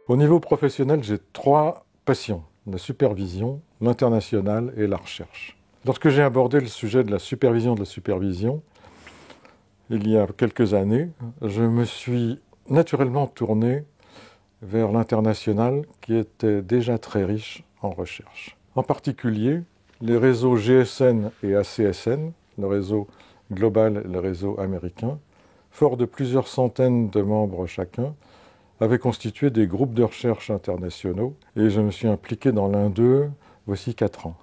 Au niveau professionnel, j'ai 3 passions, la supervision, l'international et la recherche. Lorsque j'ai abordé le sujet de la supervision, il y a quelques années, je me suis naturellement tourné vers l'international qui était déjà très riche en recherche. En particulier, les réseaux GSN et ACSN, le réseau global et le réseau américain, forts de plusieurs centaines de membres chacun, avaient constitué des groupes de recherche internationaux et je me suis impliqué dans l'un d'eux voici 4 ans.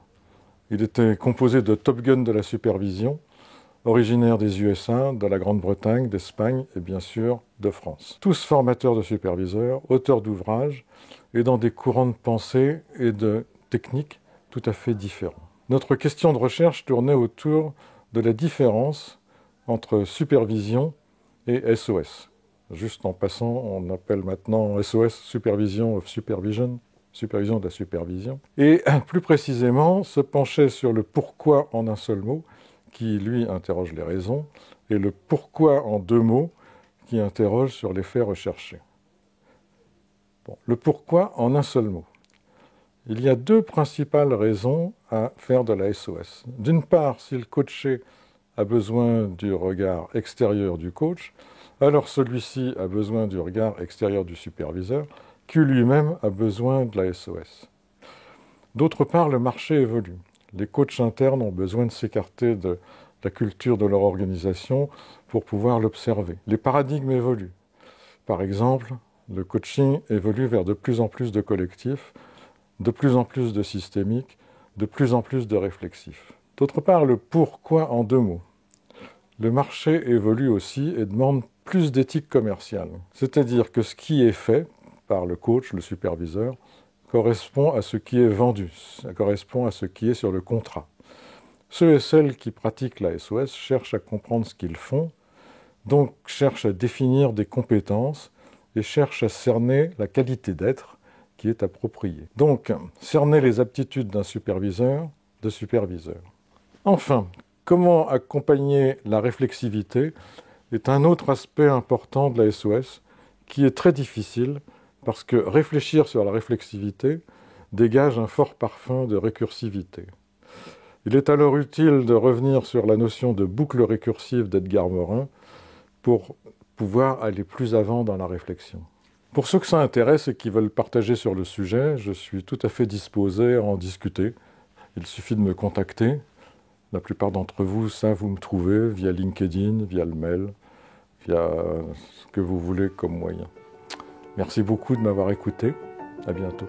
Il était composé de Top Gun de la supervision, originaires des USA, de la Grande-Bretagne, d'Espagne et bien sûr de France. Tous formateurs de superviseurs, auteurs d'ouvrages et dans des courants de pensée et de techniques tout à fait différents. Notre question de recherche tournait autour de la différence entre supervision et SOS. Juste en passant, on appelle maintenant SOS Supervision of Supervision, supervision de la supervision. Et plus précisément, se penchait sur le pourquoi en un seul mot, qui lui interroge les raisons, et le pourquoi en 2 mots, qui interroge sur les faits recherchés. Bon, le pourquoi en un seul mot. Il y a 2 principales raisons à faire de la SOS. D'une part, si le coaché a besoin du regard extérieur du coach, alors celui-ci a besoin du regard extérieur du superviseur, qui lui-même a besoin de la SOS. D'autre part, le marché évolue. Les coachs internes ont besoin de s'écarter de la culture de leur organisation pour pouvoir l'observer. Les paradigmes évoluent. Par exemple, le coaching évolue vers de plus en plus de collectifs, de plus en plus de systémiques, de plus en plus de réflexifs. D'autre part, le pourquoi en 2 mots. Le marché évolue aussi et demande plus d'éthique commerciale. C'est-à-dire que ce qui est fait par le coach, le superviseur, correspond à ce qui est vendu, ça correspond à ce qui est sur le contrat. Ceux et celles qui pratiquent la SOS cherchent à comprendre ce qu'ils font, donc cherchent à définir des compétences et cherchent à cerner la qualité d'être qui est appropriée. Donc, cerner les aptitudes d'un superviseur, de superviseur. Enfin, comment accompagner la réflexivité est un autre aspect important de la SOS qui est très difficile parce que réfléchir sur la réflexivité dégage un fort parfum de récursivité. Il est alors utile de revenir sur la notion de boucle récursive d'Edgar Morin pour pouvoir aller plus avant dans la réflexion. Pour ceux que ça intéresse et qui veulent partager sur le sujet, je suis tout à fait disposé à en discuter. Il suffit de me contacter. La plupart d'entre vous savent où me trouver, via LinkedIn, via le mail, via ce que vous voulez comme moyen. Merci beaucoup de m'avoir écouté. À bientôt.